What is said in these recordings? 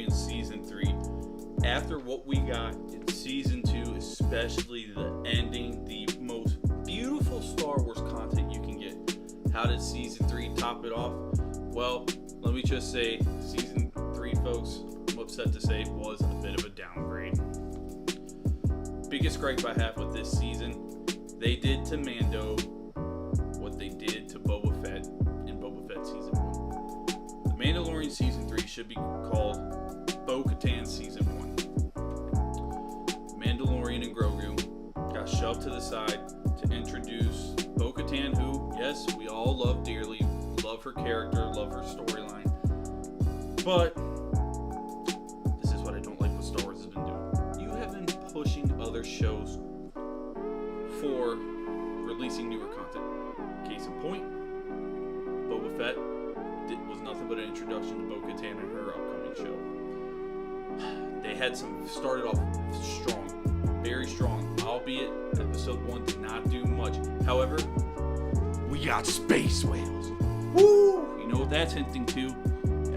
Mandalorian Season 3. After what we got in Season 2, especially the ending, the most beautiful Star Wars content you can get. How did Season 3 top it off? Well, let me just say, Season 3, folks, I'm upset to say, was a bit of a downgrade. Biggest gripe I have with this season, they did to Mando what they did to Boba Fett in Boba Fett Season 1. The Mandalorian Season 3 should be called Bo-Katan Season 1. Mandalorian and Grogu got shoved to the side to introduce Bo-Katan, who, yes, we all love dearly, love her character, love her storyline, but this is what I don't like what Star Wars has been doing. You have been pushing other shows for releasing newer content. Case in point, Boba Fett was nothing but an introduction to Bo-Katan and her upcoming show. They had started off strong, very strong, albeit episode 1 did not do much. However, we got space whales. Woo! You know what that's hinting to?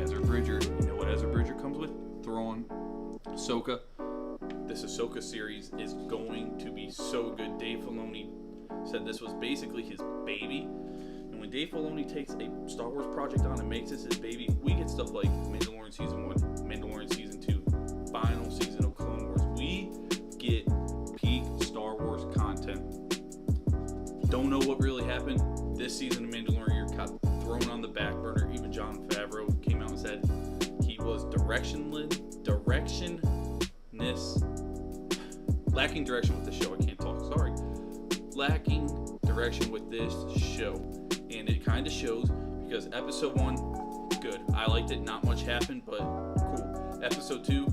Ezra Bridger. You know what Ezra Bridger comes with? Thrawn, Ahsoka. This Ahsoka series is going to be so good. Dave Filoni said this was basically his baby. And when Dave Filoni takes a Star Wars project on and makes this his baby, we get stuff like Mandalorian Season 1, Mandalorian Season 2, final season of Clone Wars. We get peak Star Wars content. Don't know what really happened. This season of Mandalorian got thrown on the back burner. Even Jon Favreau came out and said he was lacking direction with the show. I can't talk, sorry. Lacking direction with this show. And it kind of shows because episode 1, good. I liked it. Not much happened, but cool. Episode 2,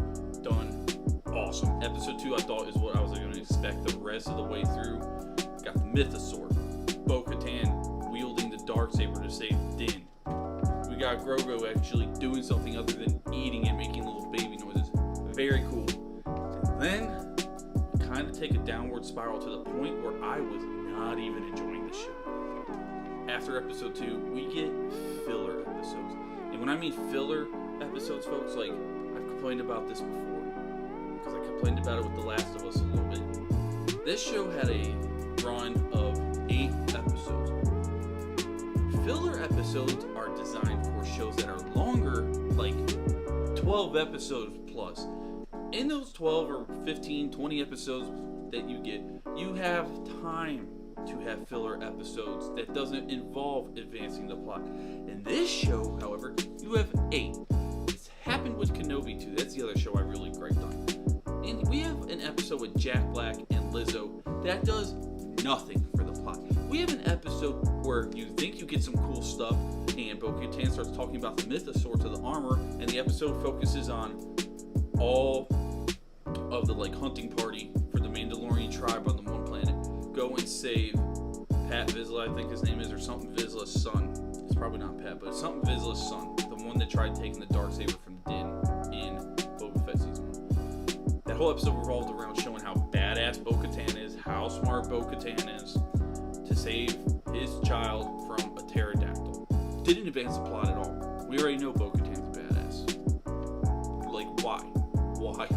done. Awesome. Episode 2, I thought is what I was going to expect the rest of the way through. Got the Mythosaur. Bo-Katan wielding the Darksaber to save Din. We got Grogu actually doing something other than eating and making little baby noises. Very cool. And then, kind of take a downward spiral to the point where I was not even enjoying the show. After episode 2, we get filler episodes. And when I mean filler episodes, folks, like, I've complained about this before. Because I complained about it with The Last of Us a little bit. This show had a run of 8 episodes. Filler episodes are designed for shows that are longer, like 12 episodes plus. In those 12 or 15, 20 episodes that you get, you have time to have filler episodes that doesn't involve advancing the plot. In this show, however, you have 8. It's happened with Kenobi too. That's the other show I really griped on. And we have an episode with Jack Black and Lizzo that does nothing for the plot. We have an episode where you think you get some cool stuff and Bo-Katan starts talking about the Mythosaur to the armor, and the episode focuses on all of the hunting party for the Mandalorian tribe on the one planet. Go and save Pat Vizsla, I think his name is, or something Vizsla's son. It's probably not Pat, but it's something Vizsla's son. The one that tried taking the Darksaber from Din in Boba Fett Season 1. That whole episode revolved around showing how badass Bo-Katan is, how smart Bo-Katan is to save his child from a pterodactyl. Didn't advance the plot at all. We already know Bo-Katan's a badass. Like, why? Why?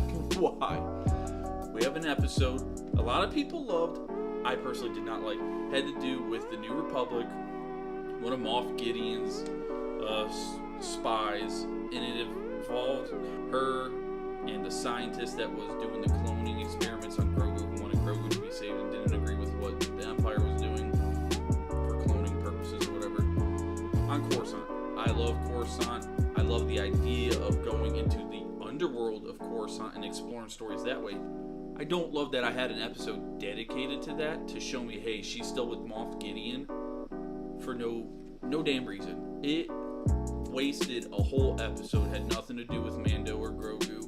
We have an episode a lot of people loved, I personally did not like, had to do with the New Republic, one of Moff Gideon's spies, and it involved her and the scientist that was doing the cloning experiments on Grogu, who wanted Grogu to be saved and didn't agree with what the Empire was doing for cloning purposes or whatever. On Coruscant. I love Coruscant. I love the idea of going into the underworld of Coruscant and exploring stories that way. I don't love that I had an episode dedicated to that to show me, hey, she's still with Moff Gideon for no damn reason. It wasted a whole episode, had nothing to do with Mando or Grogu.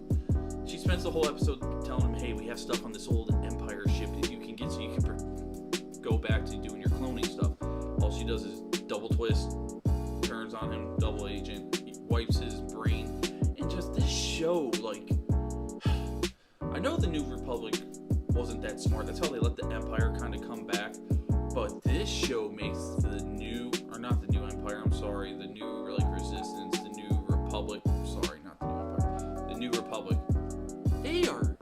She spends the whole episode telling him, hey, we have stuff on this old Empire ship that you can get so you can go back to doing your cloning stuff. All she does is double twist, turns on him, double agent, wipes his brain, and just this show, I know the New Republic wasn't that smart. That's how they let the Empire kind of come back. But this show makes the new Resistance, the New Republic, sorry, not the New Empire, the New Republic. They are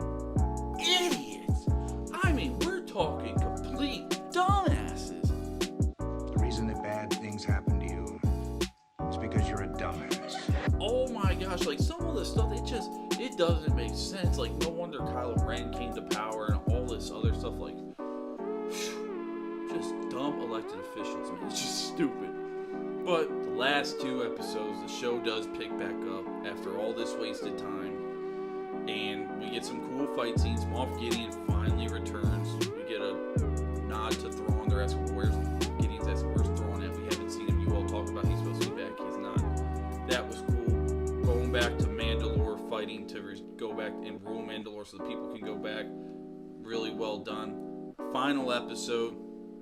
idiots. I mean, we're talking complete dumbasses. The reason that bad things happen to you is because you're a dumbass. Oh my gosh, like some of the stuff, it doesn't make sense. Like, no wonder Kylo Ren came to power and all this other stuff. Like, just dumb elected officials, man. It's just stupid. But the last 2 episodes, the show does pick back up after all this wasted time. And we get some cool fight scenes. Moff Gideon finally returns. We get a nod to Thrawn. They're asking, where's Gideon's asking, where's Thrawn at? We haven't seen him. You all talk about he's supposed to be back. He's not. That was cool. Going back to Mandalore, fighting to go back and rule Mandalore so the people can go back. Really well done. Final episode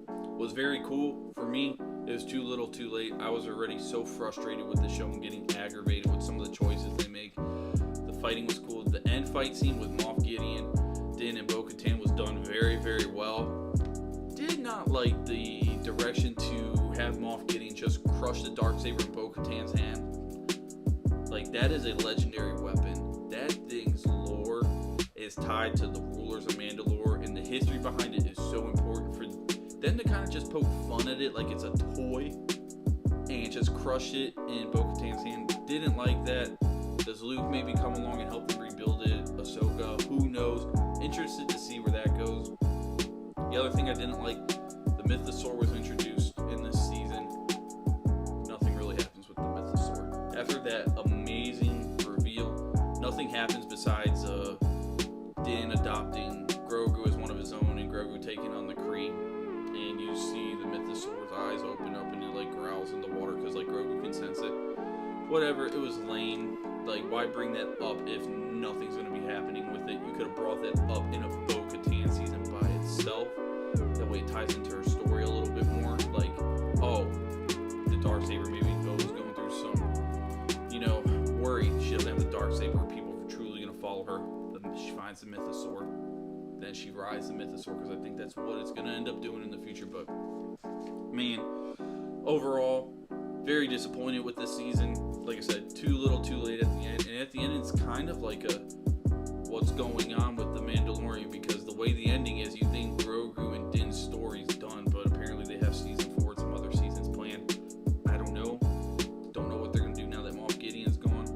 was very cool for me. It was too little too late. I was already so frustrated with the show and getting aggravated with some of the choices they make. The fighting was cool. The end fight scene with Moff Gideon, Din, and Bo-Katan was done very, very well. Did not like the direction to have Moff Gideon just crush the Darksaber in Bo-Katan's hand. Like, that is a legendary weapon. That thing's lore is tied to the rulers of Mandalore, and the history behind it is so important for them to kind of just poke fun at it like it's a toy and just crush it in Bo-Katan's hand. Didn't like that. Does Luke maybe come along and help them rebuild it? Ahsoka, who knows? Interested to see where that goes. The other thing I didn't like, the Mythosaur was introduced in this season. Nothing really happens with the Mythosaur. After that amazing reveal, nothing happens besides Din adopting Grogu as one of his own and Grogu taking on the Kree. And you see the Mythosaur's eyes open up and it like growls in the water because like Grogu can sense it. Whatever, it was lame. Like, why bring that up if nothing's going to be happening with it? You could have brought that up in a Bo-Katan season by itself. That way it ties into her story a little bit more. Like, oh, the Darksaber, maybe Bo was going through some, worry. She doesn't have the Darksaber. People are truly going to follow her. Then she finds the Mythosaur. Then she rides the Mythosaur because I think that's what it's going to end up doing in the future. But, man, overall, very disappointed with this season. Like I said, too little too late at the end. And at the end, it's kind of like what's going on with the Mandalorian, because the way the ending is, you think Grogu and Din's story's done, but apparently they have season 4 and some other seasons planned. I don't know. Don't know what they're going to do now that Moff Gideon's gone.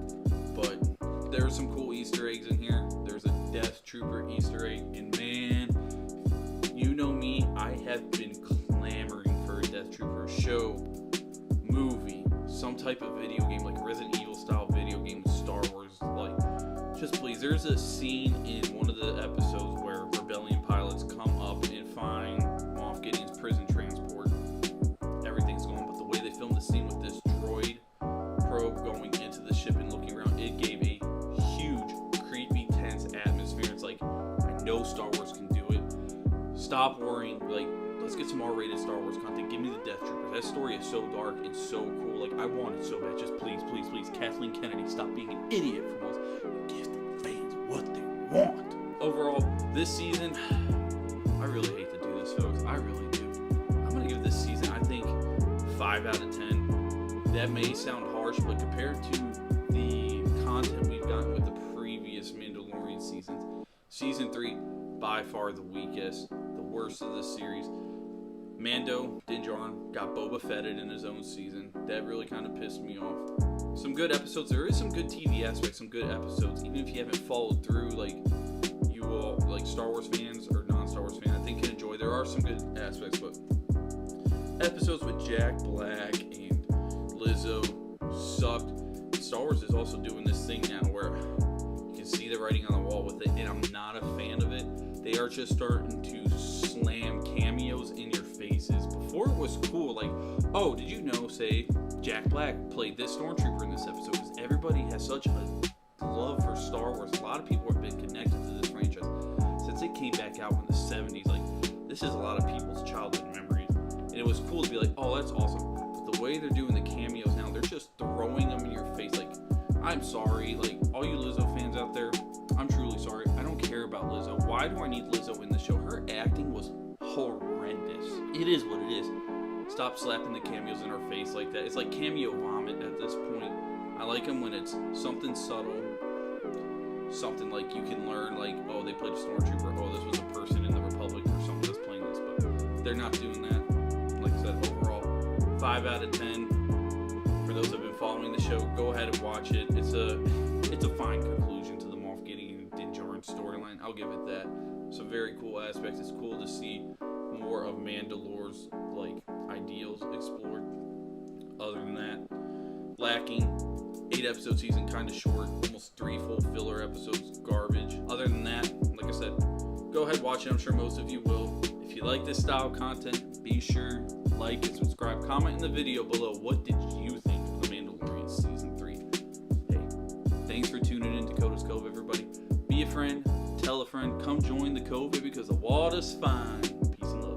But there are some cool Easter eggs in here. There's a Death Trooper Easter egg. And man, you know me, I have been clamoring for a Death Trooper show, movie, some type of video game, like a Resident Evil style video game with Star Wars. Like, just please. There's a scene in one of the episodes where Rebellion pilots come up and find Moff Gideon's prison transport. Everything's gone, but the way they filmed the scene with this droid probe going into the ship and looking around, it gave a huge, creepy, tense atmosphere. It's like, I know Star Wars can do it. Stop worrying. Like, let's get some R-rated Star Wars content. Give me the Death Troopers. That story is so dark and so cool. Like, I want it so bad. Just please, please, please, Kathleen Kennedy, stop being an idiot for once. Give the fans what they want. Overall, this season, I really hate to do this, folks. I really do. I'm going to give this season, I think, 5 out of 10. That may sound harsh, but compared to the content we've gotten with the previous Mandalorian seasons, Season 3, by far the weakest, the worst of the series. Mando, Din Djarin, got Boba Fetted in his own season. That really kind of pissed me off. Some good episodes. There is some good TV aspects, some good episodes. Even if you haven't followed through, like, you all, like Star Wars fans or non-Star Wars fans, I think can enjoy. There are some good aspects, but episodes with Jack Black and Lizzo sucked. Star Wars is also doing this thing now where you can see the writing on the wall with it, and I'm not a fan of it. They are just starting to slam cameos in your faces. Before it was cool, like, oh, did you know, say, Jack Black played this Stormtrooper in this episode? Because everybody has such a love for Star Wars. A lot of people have been connected to this franchise since it came back out in the 70s. Like, this is a lot of people's childhood memories. And it was cool to be like, oh, that's awesome. But the way they're doing the cameos now, they're just throwing them in your face. Like, I'm sorry, like, all you Lizzo fans out there, I'm truly sorry. I don't care about Lizzo. Why do I need Lizzo in the show? Her acting was horrendous. It is what it is. Stop slapping the cameos in her face like that. It's like cameo vomit at this point. I like them when it's something subtle something like you can learn, like, oh, they played a stormtrooper, oh, this was a person in the Republic or someone that's playing this, but they're not doing that. Like I said, overall, 5 out of 10. For those that have been following the show, go ahead and watch it. It's a fine conclusion to the Moff Gideon and Din Djarin storyline. I'll give it that. Some very cool aspects. It's cool to see more of Mandalore's like ideals explored. Other than that, lacking. 8-episode season, kind of short. Almost 3 full filler episodes, garbage. Other than that, like I said, go ahead, watch it. I'm sure most of you will. If you like this style of content, be sure like and subscribe. Comment in the video below, what did you think of The Mandalorian Season 3? Hey, thanks for tuning in to Dakota's Cove, everybody. Be a friend, tell a friend, come join the Cove because the water's fine.